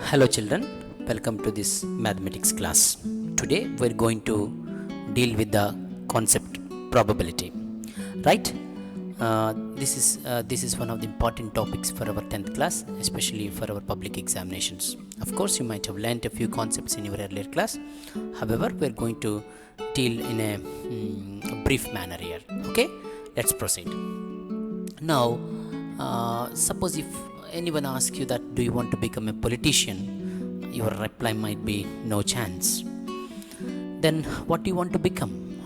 Hello children, welcome to this mathematics class. Today we're going to deal with the concept probability. Right? This is one of the important topics for our 10th class, especially for our public examinations. Of course, you might have learnt a few concepts in your earlier class. However, we're going to deal in a brief manner here. Okay? Let's proceed. Now, suppose if anyone asks you that do you want to become a politician, your reply might be no chance. Then what do you want to become?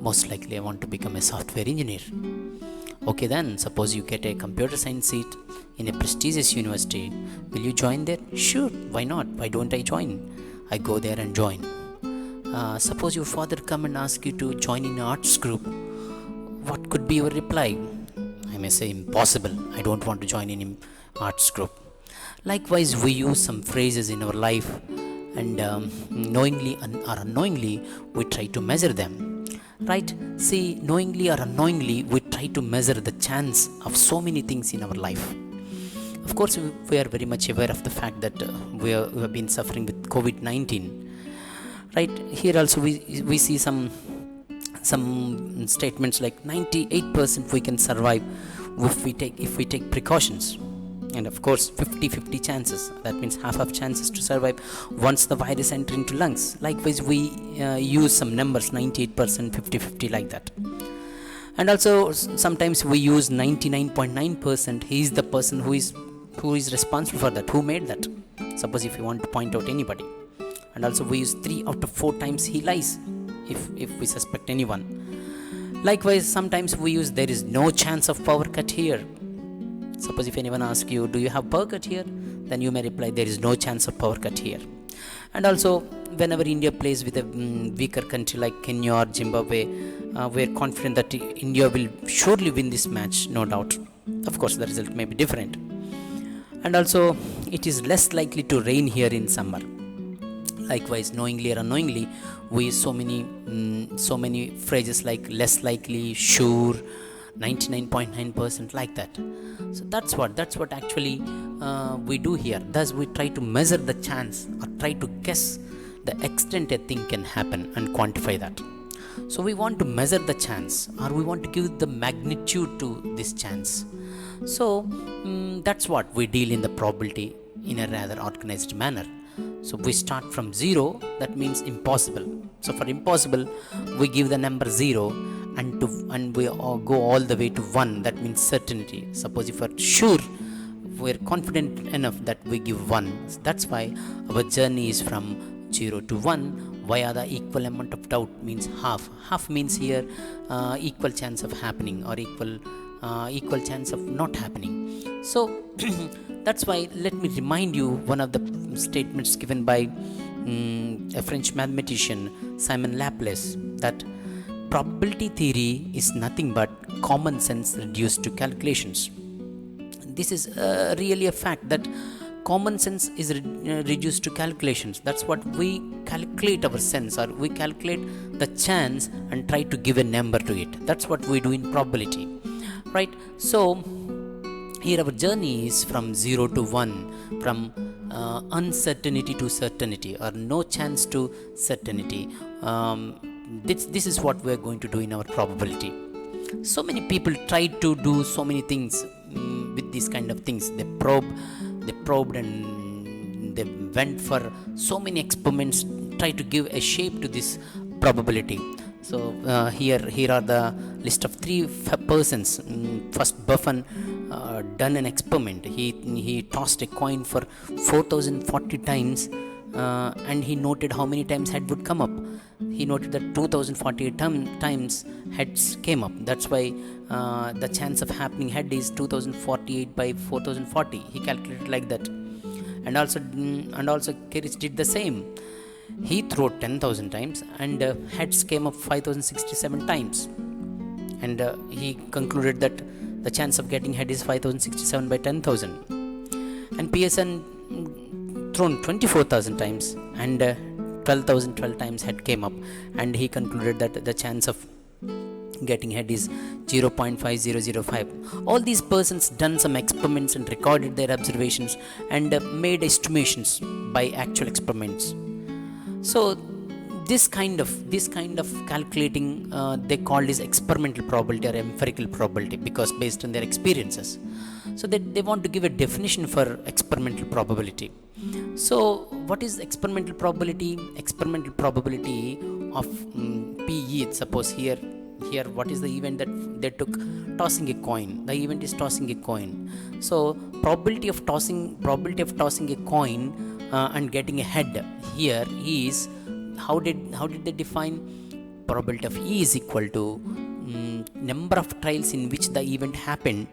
Most likely I want to become a software engineer. Okay, then suppose you get a computer science seat in a prestigious university, will you join there? Sure, why not? Why don't I join? I go there and join. Suppose your father come and ask you to join in an arts group, what could be your reply? I may say impossible, I don't want to join in arts group. Likewise, we use some phrases in our life and knowingly or unknowingly we try to measure them. Right? See, knowingly or unknowingly we try to measure the chance of so many things in our life. Of course, we are very much aware of the fact that we have been suffering with COVID-19. Right? Here also we see some statements like 98% we can survive if we take precautions, and of course 50-50 chances, that means half of chances to survive once the virus enter into lungs. Likewise, we use some numbers 98%, 50-50, like that. And also sometimes we use 99.9%. he is the person who is responsible for that, who made that, suppose if you want to point out anybody. And also we use 3 out of 4 times he lies if we suspect anyone. Likewise, sometimes we use there is no chance of power cut here. Suppose if anyone asks you, do you have power cut here? Then you may reply, there is no chance of power cut here. And also, whenever India plays with a weaker country like Kenya or Zimbabwe, we are confident that India will surely win this match, no doubt. Of course, the result may be different. And also, it is less likely to rain here in summer. Likewise, knowingly or unknowingly, we use so many phrases like less likely, sure, 99.9%, like that. So that's what actually we do here. Thus, we try to measure the chance or try to guess the extent a thing can happen and quantify that. So we want to measure the chance, or we want to give the magnitude to this chance. So that's what we deal in the probability in a rather organized manner. So we start from 0, that means impossible. So for impossible, we give the number 0, and we go all the way to 1, that means certainty. Suppose if we're sure, we're confident enough that we give 1. So that's why our journey is from 0 to 1 via the equal amount of doubt, means half. Half means here equal chance of happening or equal chance of not happening. So that's why let me remind you one of the statements given by a French mathematician, Simon Laplace, that probability theory is nothing but common sense reduced to calculations. This is really a fact, that common sense is reduced to calculations. That's what we calculate our sense, or we calculate the chance and try to give a number to it. That's what we do in probability. Right? So here our journey is from 0 to 1, from uncertainty to certainty, or no chance to certainty. This is what we are going to do in our probability. So many people try to do so many things with these kind of things. They probed and they went for so many experiments, try to give a shape to this probability. So here are the list of 3 persons. First, Buffon done an experiment. He tossed a coin for 4040 times, and he noted how many times head would come up. He noted that 2048 times heads came up. That's why the chance of happening head is 2048 by 4040. He calculated like that. And also Keris did the same. He threw 10,000 times and heads came up 5,067 times. And he concluded that the chance of getting head is 5,067 by 10,000. And Pearson thrown 24,000 times and 12,012 times head came up, and he concluded that the chance of getting head is 0.5005. All these persons done some experiments and recorded their observations and made estimations by actual experiments. So this kind of calculating they call this experimental probability or empirical probability, because based on their experiences. So they want to give a definition for experimental probability. So what is experimental probability? Experimental probability of PE. Suppose here what is the event that they took? Tossing a coin. The event is tossing a coin. So probability of tossing a coin and getting a head here is, how did they define? Probability of E is equal to number of trials in which the event happened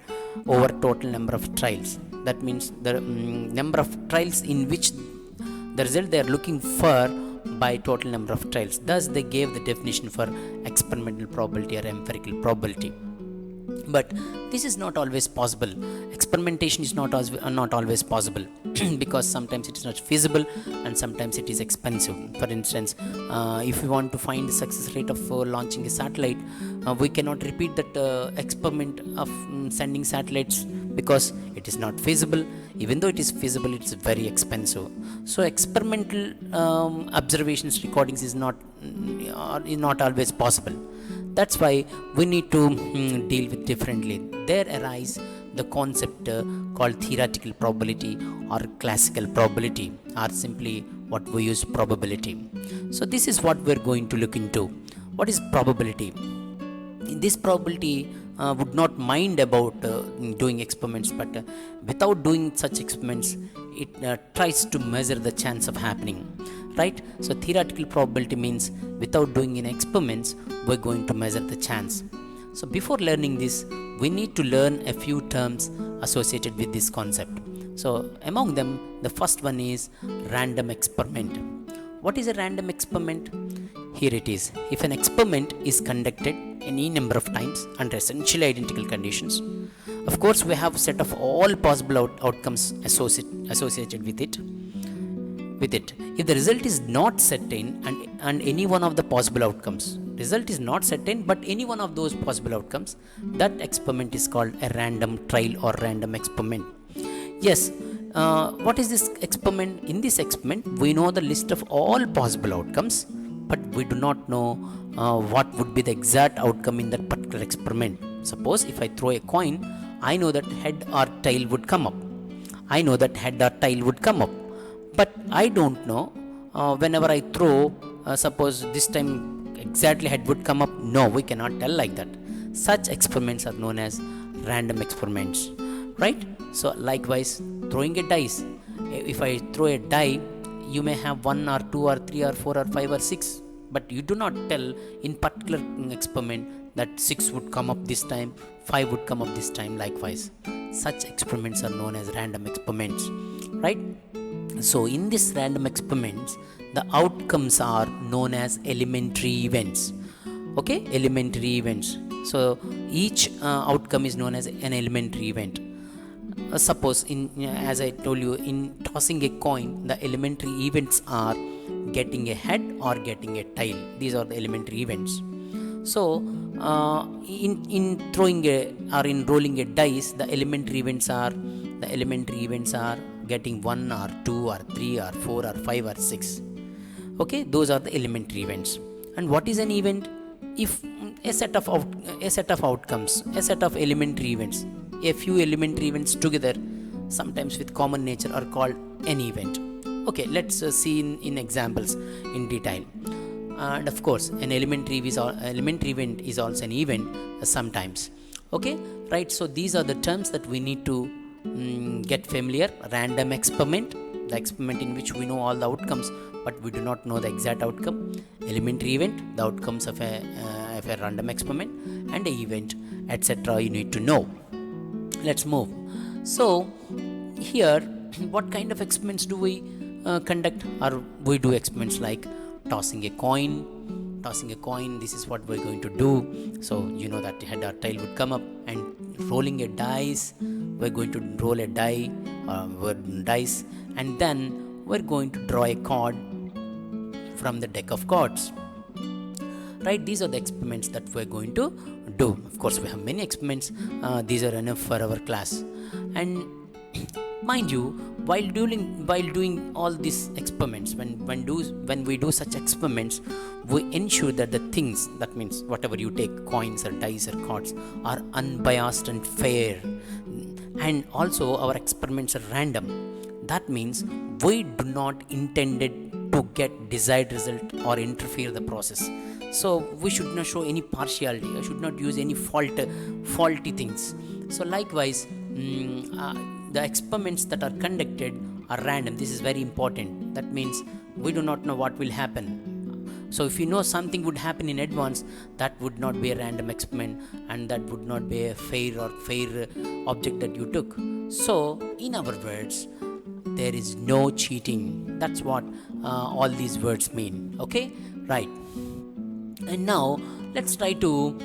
over total number of trials. That means the number of trials in which the result they are looking for by total number of trials. Thus they gave the definition for experimental probability or empirical probability. But this is not always possible. Experimentation is not always possible because sometimes it is not feasible and sometimes it is expensive. For instance, if we want to find the success rate of launching a satellite, we cannot repeat that experiment of sending satellites because it is not feasible. Even though it is feasible, it is very expensive. So experimental observations recordings is not always possible. That's why we need to deal with differently. There arise the concept called theoretical probability or classical probability, or simply what we use, probability. So this is what we're going to look into. What is probability? This probability would not mind about doing experiments, but without doing such experiments, it tries to measure the chance of happening. Right? So theoretical probability means without doing any experiments, we're going to measure the chance. So before learning this, we need to learn a few terms associated with this concept. So among them, the first one is random experiment. What is a random experiment? Here it is. If an experiment is conducted any number of times under essentially identical conditions, of course we have a set of all possible outcomes associated with it. If the result is not certain and any one of the possible outcomes, result is not certain but any one of those possible outcomes, that experiment is called a random trial or random experiment. Yes, what is this experiment? In this experiment, we know the list of all possible outcomes, but we do not know what would be the exact outcome in that particular experiment. Suppose if I throw a coin, I know that head or tail would come up. But I don't know whenever I throw, suppose this time exactly head would come up. No, we cannot tell like that. Such experiments are known as random experiments, right? So likewise, throwing a dice. If I throw a die, you may have 1 or 2 or 3 or 4 or 5 or 6, but you do not tell in particular experiment that 6 would come up this time, 5 would come up this time, likewise. Such experiments are known as random experiments, right? So in this random experiments, the outcomes are known as elementary events. Okay, elementary events. So each outcome is known as an elementary event. Suppose as I told you, in tossing a coin, the elementary events are getting a head or getting a tail. These are the elementary events. So in throwing or in rolling a dice, the elementary events are getting 1 or 2 or 3 or 4 or 5 or 6. Okay, those are the elementary events. And what is an event? If a set of outcomes, a set of elementary events, a few elementary events together, sometimes with common nature, are called an event. Okay, let's see in examples in detail. And of course, an elementary event is also an event sometimes. Okay, right? So these are the terms that we need to get familiar. Random experiment, the experiment in which we know all the outcomes but we do not know the exact outcome. Elementary event, the outcomes of a random experiment, and an event, etc. you need to know. Let's move. So here, what kind of experiments do we conduct? Or we do experiments like tossing a coin. This is what we're going to do. So you know that head or tail would come up. And rolling a dice, we're going to roll a dice, and then we're going to draw a card from the deck of cards. right? These are the experiments that we're going to do. Of course, we have many experiments. These are enough for our class. And mind you, while doing all these experiments, when we do such experiments, we ensure that the things, that means whatever you take, coins or dice or cards, are unbiased and fair. And also our experiments are random. That means we do not intended to get desired result or interfere the process. So we should not show any partiality, I should not use any faulty things. So likewise, the experiments that are conducted are random. This is very important. That means we do not know what will happen. So if you know something would happen in advance, that would not be a random experiment, and that would not be a fair object that you took. So in our words, there is no cheating. That's what all these words mean. Okay, right. And now let's try to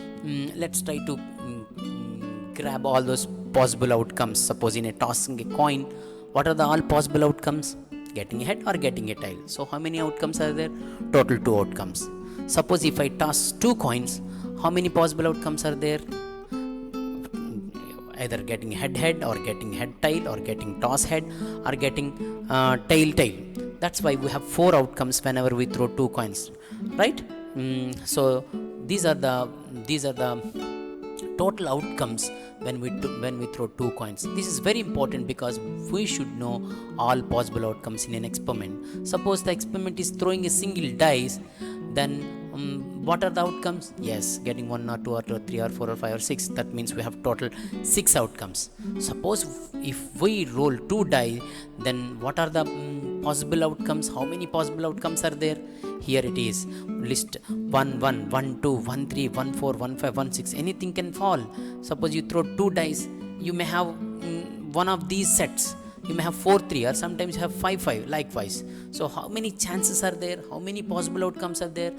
grab all those possible outcomes. Suppose in a tossing a coin, what are the all possible outcomes? Getting a head or getting a tail. So how many outcomes are there? Total 2 outcomes. Suppose if I toss 2 coins, how many possible outcomes are there? Either getting head or getting head tail, or getting toss head, or getting tail. That's why we have 4 outcomes whenever we throw 2 coins, right? So these are the total outcomes when we throw 2 coins. This is very important because we should know all possible outcomes in an experiment. Suppose the experiment is throwing a single dice, then what are the outcomes? Yes, getting 1 or 2 or 3 or 4 or 5 or 6. That means we have total 6 outcomes. Suppose if we roll 2 die, then what are the possible outcomes? How many possible outcomes are there? Here it is. List 1 1 1 2 1 3 1 4 1 5 1 6. Anything can fall. Suppose you throw 2 dice, you may have one of these sets. You may have 4 3, or sometimes you have 5 5, likewise. So how many chances are there? How many possible outcomes are there?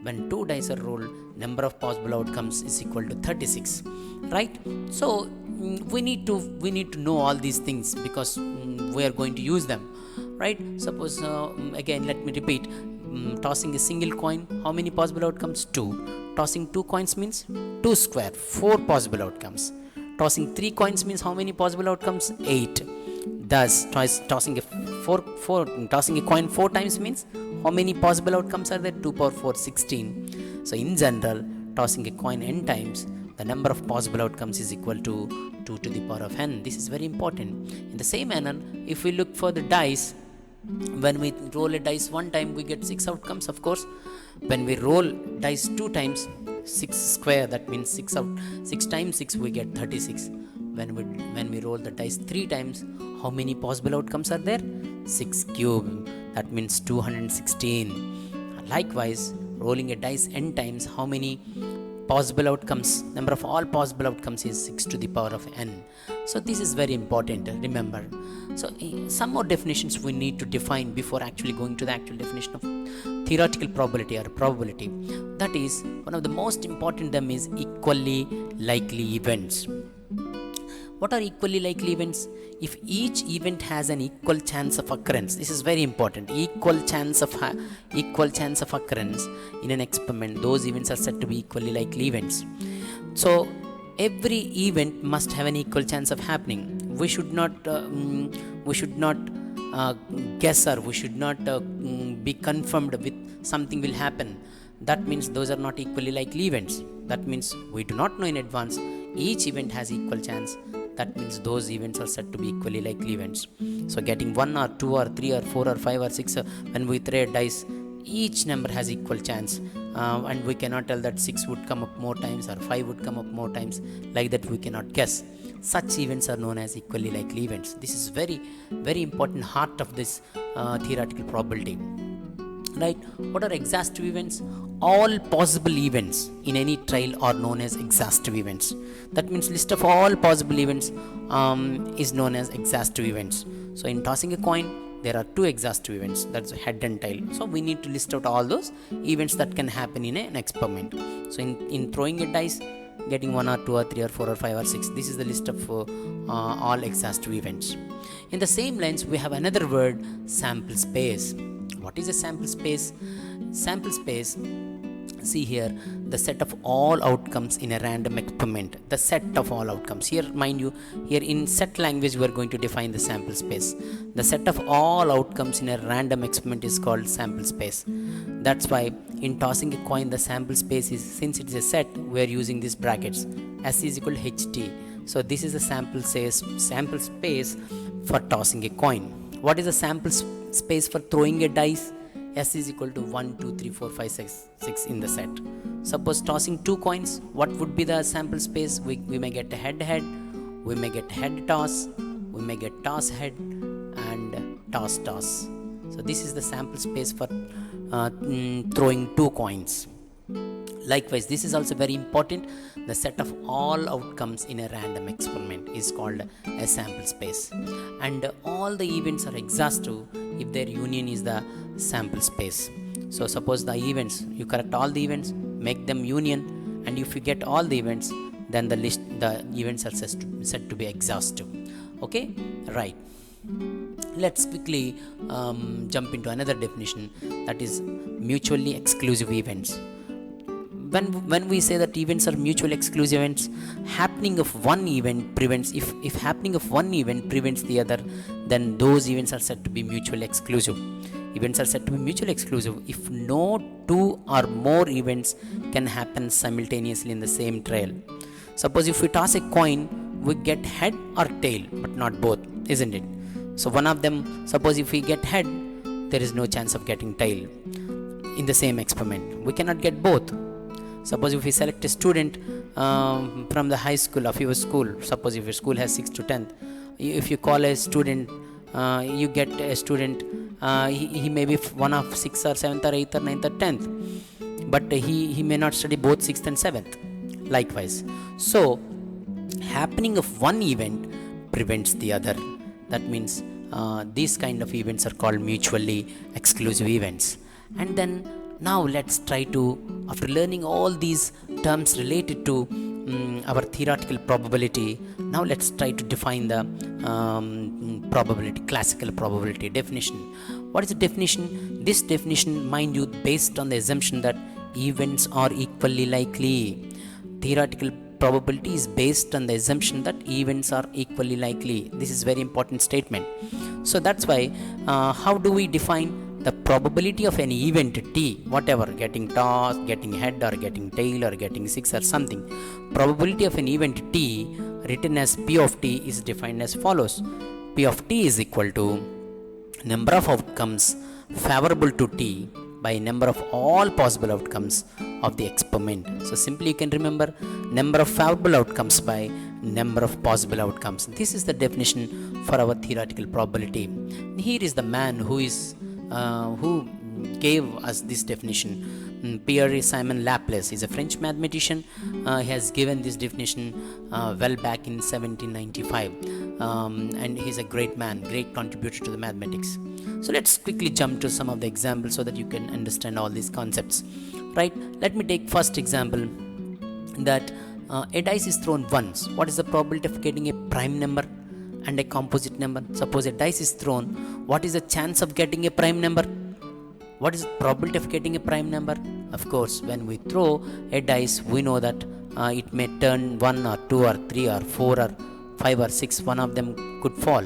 When 2 dice are rolled, number of possible outcomes is equal to 36, right? So we need to know all these things because we are going to use them, right? Suppose again, let me repeat. Tossing a single coin, how many possible outcomes? 2. Tossing 2 coins means 2 square, 4 possible outcomes. Tossing 3 coins means how many possible outcomes? 8. Thus, tossing a coin 4 times means how many possible outcomes are there? 2 power 4, 16. So in general, tossing a coin n times, the number of possible outcomes is equal to 2 to the power of n. This is very important. In the same manner, if we look for the dice, when we roll a dice 1 time, we get 6 outcomes, of course. When we roll dice 2 times, 6 square, that means 6 times 6, we get 36. When we roll the dice 3 times, how many possible outcomes are there? 6 cube, that means 216. Likewise, rolling a dice n times, how many possible outcomes? Number of all possible outcomes is 6 to the power of n. So this is very important, remember. So some more definitions we need to define before actually going to the actual definition of theoretical probability or probability. That is, one of the most important them is equally likely events. What are equally likely events? If each event has an equal chance of occurrence, this is very important. Equal chance of occurrence in an experiment, those events are said to be equally likely events. So every event must have an equal chance of happening. We should not guess, or we should not be confirmed with something will happen. That means those are not equally likely events. That means we do not know in advance. Each event has equal chance. That means those events are said to be equally likely events. So getting 1 or 2 or 3 or 4 or 5 or 6, when we throw a dice, each number has equal chance, and we cannot tell that 6 would come up more times or 5 would come up more times. Like that we cannot guess. Such events are known as equally likely events. This is very, very important heart of this theoretical probability. Right? What are exhaustive events? All possible events in any trial are known as exhaustive events. That means list of all possible events is known as exhaustive events. So in tossing a coin, there are 2 exhaustive events, that's head and tail. So we need to list out all those events that can happen in an experiment. So in throwing a dice, getting 1 or 2 or 3 or 4 or 5 or 6, this is the list of all exhaustive events. In the same lines, we have another word, sample space. What is a sample space? Sample space See here, the set of all outcomes in a random experiment, the set of all outcomes here, mind you, here in set language we are going to define the sample space. The set of all outcomes in a random experiment is called sample space. That's why in tossing a coin, the sample space is, since it is a set, we are using these brackets, s is equal to ht. So this is the sample space for tossing a coin. What is the sample space for throwing a dice? S is equal to 1, 2, 3, 4, 5, 6 in the set. Suppose tossing 2 coins, what would be the sample space? We may get a head, we may get head toss, we may get toss head and toss. So this is the sample space for throwing 2 coins. Likewise, this is also very important. The set of all outcomes in a random experiment is called a sample space. And all the events are exhaustive if their union is the sample space. So suppose the events, you correct all the events, make them union, and if you get all the events, then the events are said to be exhaustive. Okay, right. Let's quickly jump into another definition, that is mutually exclusive events. When we say that events are mutually exclusive events, happening of one event prevents, if happening of one event prevents the other, then those events are said to be mutually exclusive. Events are said to be mutually exclusive if no 2 or more events can happen simultaneously in the same trail. Suppose if we toss a coin, we get head or tail, but not both, isn't it? So one of them, suppose if we get head, there is no chance of getting tail in the same experiment. We cannot get both. Suppose if we select a student from the high school of your school, suppose if your school has 6th to 10th, if you call a student, you get a student, he may be one of 6th or 7th or 8th or 9th or 10th, but he may not study both 6th and 7th. Likewise, so happening of one event prevents the other. That means these kind of events are called mutually exclusive events. And then now let's try to, after learning all these terms related to our theoretical probability, now let's try to define the probability, classical probability definition. What is the definition? This definition, mind you, based on the assumption that events are equally likely. Theoretical probability is based on the assumption that events are equally likely. This is very important statement. So that's why how do we define the probability of an event t, whatever, getting toss, getting head or getting tail or getting 6 or something? Probability of an event t written as p of t is defined as follows. P of t is equal to number of outcomes favorable to t by number of all possible outcomes of the experiment. So simply you can remember number of favorable outcomes by number of possible outcomes. This is the definition for our theoretical probability. Here is the man who gave us this definition. Pierre-Simon Laplace is a French mathematician. He has given this definition well back in 1795, and he's a great man, great contributor to the mathematics. So let's quickly jump to some of the examples so that you can understand all these concepts. Right? Let me take first example, that a dice is thrown once. What is the probability of getting a prime number and a composite number? Suppose a dice is thrown, what is the chance of getting a prime number? What is the probability of getting a prime number? Of course, when we throw a dice, we know that it may turn 1 or 2 or 3 or 4 or 5 or 6, one of them could fall.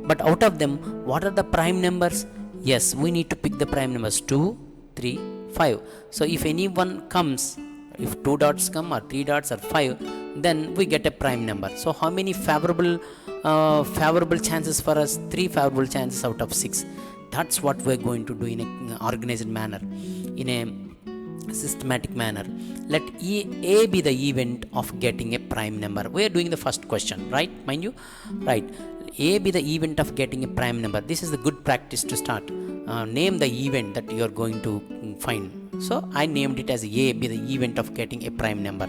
But out of them, what are the prime numbers? Yes, we need to pick the prime numbers 2, 3, 5. So if any one comes, if 2 dots come or 3 dots or 5, then we get a prime number. So how many favorable chances for us? 3 favorable chances out of 6. That's what we're going to do in an organized manner, in a systematic manner. Let A be the event of getting a prime number. We are doing the first question, right? Mind you, right? A be the event of getting a prime number. This is the good practice to start. Name the event that you are going to find. So I named it as A be the event of getting a prime number.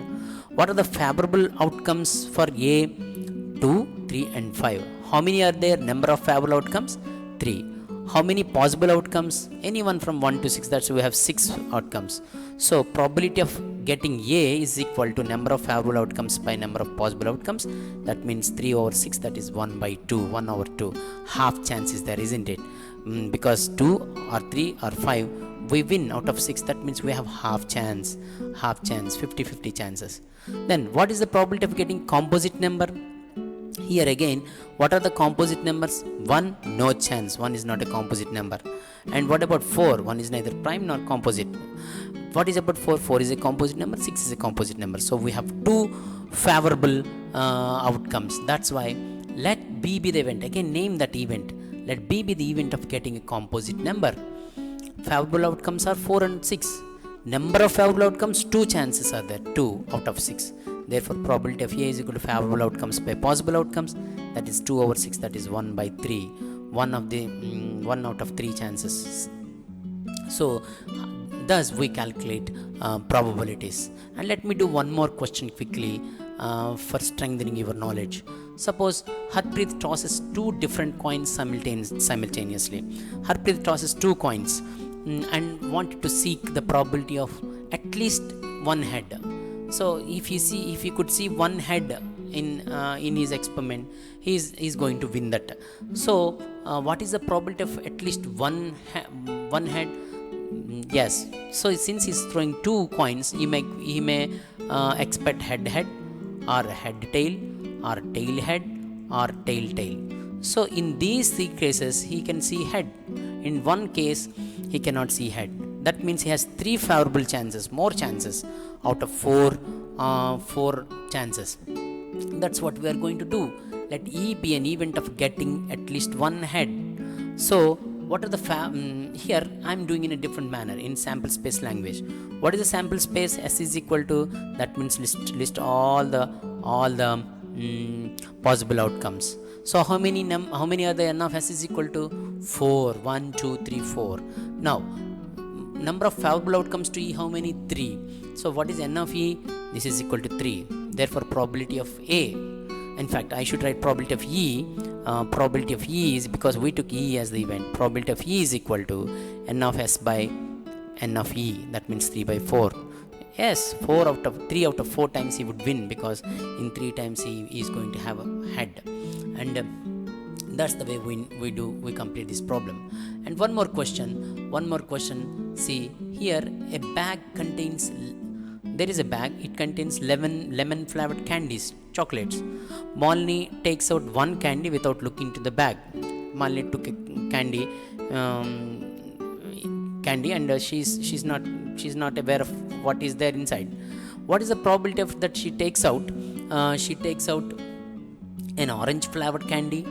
What are the favorable outcomes for A? 2, 3 and 5. How many are there? Number of favorable outcomes? 3. How many possible outcomes? Anyone from 1 to 6. That's why we have 6 outcomes. So probability of getting A is equal to number of favorable outcomes by number of possible outcomes. That means 3 over 6, that is 1 by 2, 1 over 2. Half chance is there, isn't it? Because 2 or 3 or 5, we win out of 6, that means we have half chance, 50-50 chances. Then what is the probability of getting composite number? Here again, what are the composite numbers? 1, no chance, 1 is not a composite number. And what about 4? 1 is neither prime nor composite. What is about 4? 4 is a composite number, 6 is a composite number. So we have two favorable outcomes. That's why let B be the event. Again, name that event. Let B be the event of getting a composite number. Favorable outcomes are 4 and 6. Number of favorable outcomes, 2 chances are there, 2 out of 6. Therefore, probability of A is equal to favorable outcomes by possible outcomes. That is 2 over 6, that is 1 by 3. 1 out of 3 chances. So, thus we calculate probabilities. And let me do one more question quickly for strengthening your knowledge. Suppose Harpreet tosses 2 different coins simultaneously. Harpreet tosses 2 coins and wanted to seek the probability of at least one head. So if you could see one head in his experiment, he is going to win that. So what is the probability of at least one head? Yes. So since he's throwing 2 coins, he may expect head or head tail or tail head or tail tail. So in these 3 cases, he can see head. In one case, he cannot see head. That means he has 3 favorable chances, more chances out of 4 chances. That's what we are going to do. Let E be an event of getting at least one head. So what are the here I am doing in a different manner in sample space language. What is the sample space? S is equal to, that means list all the possible outcomes. So how many are there? N of S is equal to 4. 1, 2, 3, 4. Now number of favorable outcomes to E, how many? 3. So what is N of E? This is equal to 3. Therefore probability of A, in fact I should write probability of E. Probability of E is, because we took E as the event, probability of E is equal to N of S by N of E. That means 3 by 4. Yes, 3 out of 4 times he would win, because in 3 times he is going to have a head. And that's the way we complete this problem. And one more question. See here, a bag contains, there is a bag, it contains 11 lemon flavored candies, chocolates. Malini takes out one candy without looking to the bag. Malini took a candy and she's not aware of what is there inside. What is the probability of that she takes out? She takes out an orange flavored candy,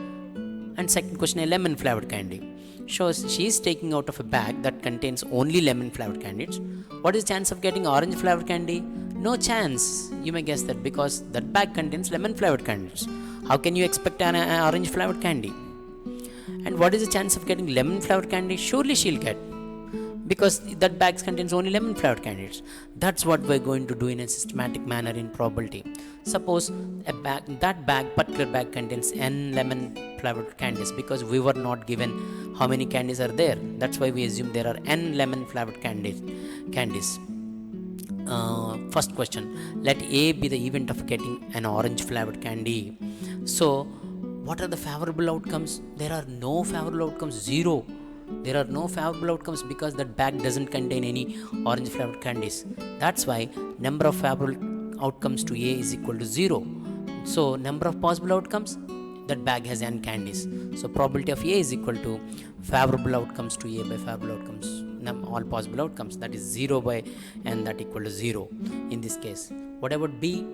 and second question, a lemon flavored candy. Shows she is taking out of a bag that contains only lemon flavored candies. What is the chance of getting orange flavored candy? No chance. You may guess that, because that bag contains lemon flavored candies. How can you expect an orange flavored candy? And what is the chance of getting lemon flavored candy? Surely she'll get, because that bag contains only lemon flavored candies. That's what we're going to do in a systematic manner in probability. Suppose particular bag contains n lemon flavored candies, because we were not given how many candies are there. That's why we assume there are n lemon flavored candies. First question, let A be the event of getting an orange flavored candy. So what are the favorable outcomes? There are no favorable outcomes, 0. There are no favorable outcomes because that bag doesn't contain any orange flavored candies. That's why number of favorable outcomes to A is equal to 0. So number of possible outcomes, that bag has n candies. So probability of A is equal to favorable outcomes to A by favorable outcomes, all possible outcomes, that is 0 by n, that equal to 0 in this case. What about B?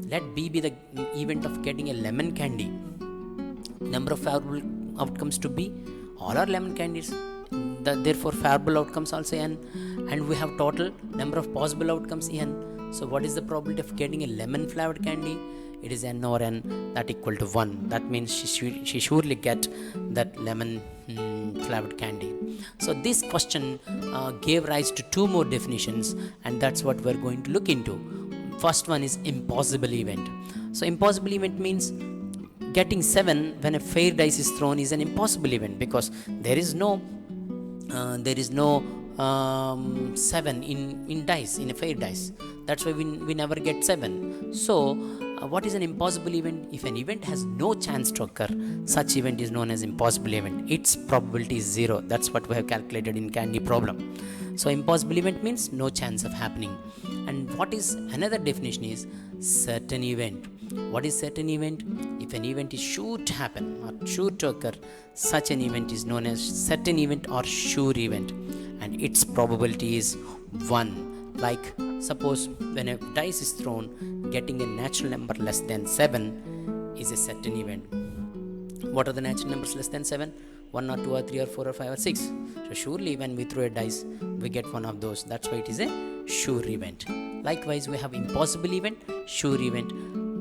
Let B be the event of getting a lemon candy. Number of favorable outcomes to B, all are lemon candies. Therefore favorable outcomes also n, and we have total number of possible outcomes n. So what is the probability of getting a lemon flavored candy? It is n over n, that equal to 1. That means she surely get that lemon flavored candy. So this question gave rise to 2 more definitions, and that's what we're going to look into. First one is impossible event. So impossible event means getting 7 when a fair dice is thrown is an impossible event, because there is no 7 in dice, in a fair dice. That's why we never get 7. So what is an impossible event? If an event has no chance to occur, such event is known as impossible event. Its probability is 0. That's what we have calculated in candy problem. So impossible event means no chance of happening. And what is another definition is certain event. What is certain event? If an event is sure to happen or sure to occur, such an event is known as certain event or sure event, and its probability is 1. Like suppose when a dice is thrown, getting a natural number less than 7 is a certain event. What are the natural numbers less than 7? 1 or 2 or 3 or 4 or 5 or 6. So surely when we throw a dice, we get one of those. That's why it is a sure event. Likewise, we have impossible event, sure event,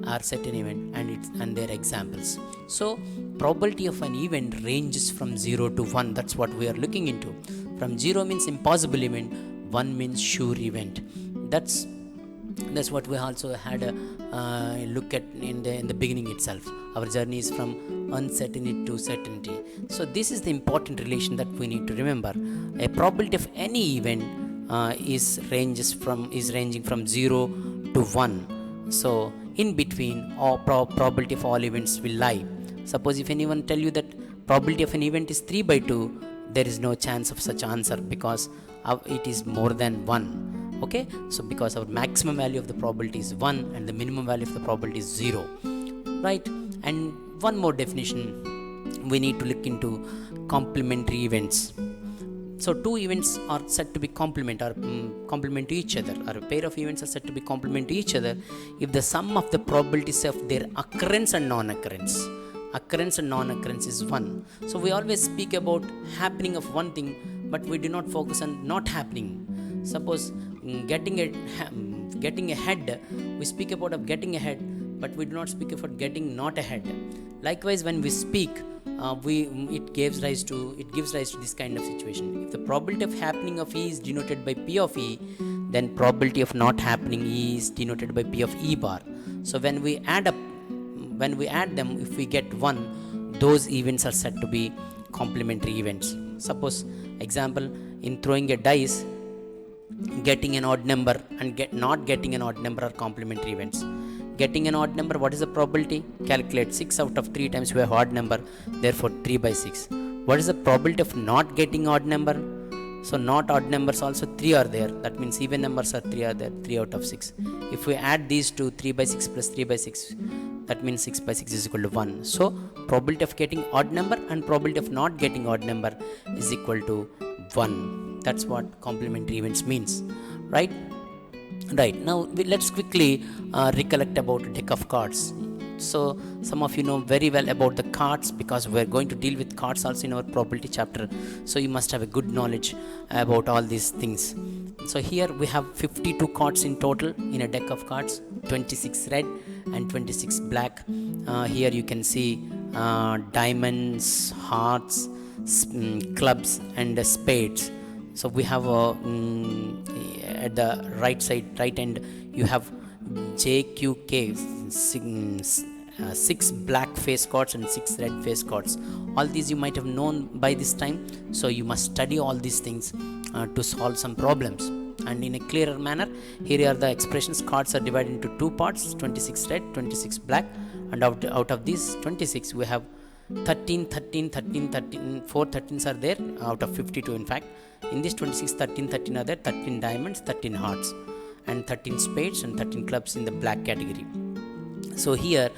or certain event, and their examples. So probability of an event ranges from 0 to 1. That's what we are looking into. From 0 means impossible event, 1 means sure event. That's what we also had a look at in the beginning itself. Our journey is from uncertainty to certainty. So this is the important relation that we need to remember. A probability of any event is ranging from 0 to 1. So in between, probability of all events will lie. Suppose if anyone tell you that probability of an event is 3/2, there is no chance of such answer because it is more than 1. Okay, so because our maximum value of the probability is 1 and the minimum value of the probability is 0, right? And one more definition, we need to look into complementary events. So two events are said to be complement to each other, or a pair of events are said to be complement to each other if the sum of the probabilities of their occurrence and non-occurrence is 1. So we always speak about happening of one thing, but we do not focus on not happening. Suppose getting ahead, we speak about of getting ahead, but we do not speak about getting not ahead. Likewise, when we speak, it gives rise to this kind of situation. If the probability of happening of E is denoted by P of E, then probability of not happening E is denoted by P of E bar. So when we add them, if we get 1, those events are said to be complementary events. Suppose example, in throwing a dice, getting an odd number and not getting an odd number are complementary events. Getting an odd number, what is the probability? Calculate 6 out of 3 times we have odd number, therefore 3/6. What is the probability of not getting odd number? So not odd numbers also 3 are there, that means even numbers are 3 are there, 3 out of 6. If we add these two, 3/6 plus 3/6, that means 6/6 is equal to 1. So probability of getting odd number and probability of not getting odd number is equal to 1. That's what complementary events means, right? Now let's quickly recollect about a deck of cards. So some of you know very well about the cards because we're going to deal with cards also in our probability chapter. So you must have a good knowledge about all these things. So here we have 52 cards in total in a deck of cards, 26 red and 26 black. Here you can see diamonds, hearts, clubs and spades. So we have at the right end you have JQK, 6 black face cards and 6 red face cards. All these you might have known by this time, so you must study all these things to solve some problems. And in a clearer manner, here are the expressions. Cards are divided into 2 parts, 26 red, 26 black, and out of these 26 we have 13, 4 13s are there out of 52 in fact. In this 26, 13 are there, 13 diamonds, 13 hearts, and 13 spades and 13 clubs in the black category. So here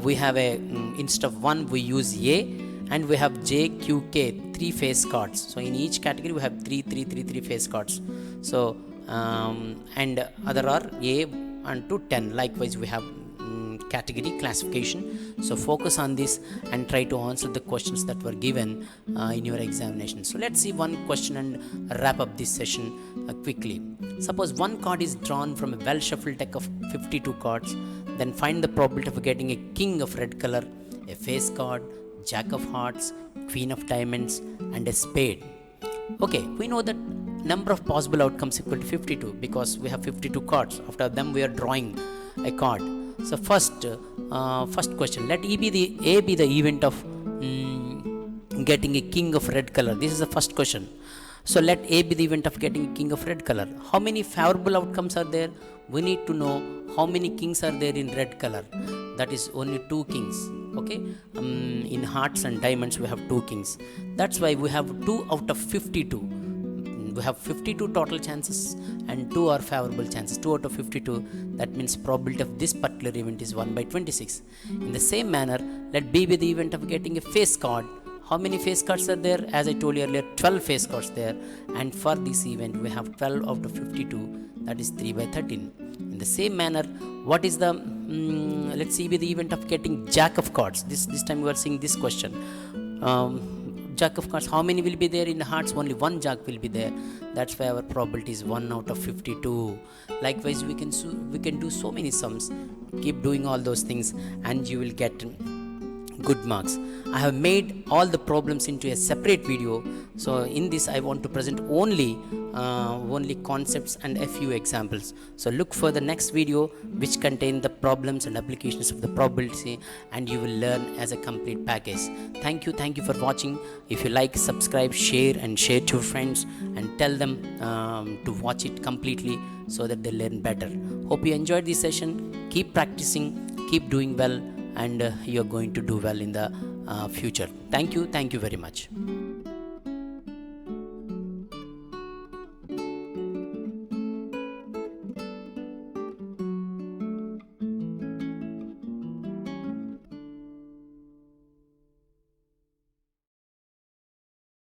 we have instead of 1 we use A, and we have JQK, 3 face cards. So in each category we have 3 face cards. So and other are A and to 10. Likewise we have category classification. So focus on this and try to answer the questions that were given in your examination. So let's see one question and wrap up this session quickly. Suppose one card is drawn from a well shuffled deck of 52 cards, then find the probability of getting a king of red color, a face card, jack of hearts, queen of diamonds and a spade. Okay, we know that number of possible outcomes equal to 52 because we have 52 cards. After them we are drawing a card. So first question, let A be the event of getting a king of red color. This is the first question. So let A be the event of getting a king of red color. How many favorable outcomes are there? We need to know how many kings are there in red color. That is only 2 kings. Okay, in hearts and diamonds we have 2 kings. That's why we have 2 out of 52. we have 52 total chances and 2 are favorable chances, 2 out of 52. That means probability of this particular event is 1 by 26. In the same manner, let B be the event of getting a face card. How many face cards are there? As I told you earlier, 12 face cards there, and for this event we have 12 out of 52, that is 3 by 13. In the same manner, what is the let's see be the event of getting jack of cards. This time we are seeing this question. Jack of cards, how many will be there in the hearts? Only one jack will be there. That's why our probability is 1 out of 52. Likewise, we can do so many sums. Keep doing all those things and you will get good marks. I have made all the problems into a separate video, so in this I want to present only concepts and a few examples. So look for the next video which contain the problems and applications of the probability, and you will learn as a complete package. Thank you for watching. If you like, subscribe, share and share to your friends and tell them to watch it completely so that they learn better. Hope you enjoyed this session. Keep practicing, keep doing well, and you're going to do well in the future. Thank you very much.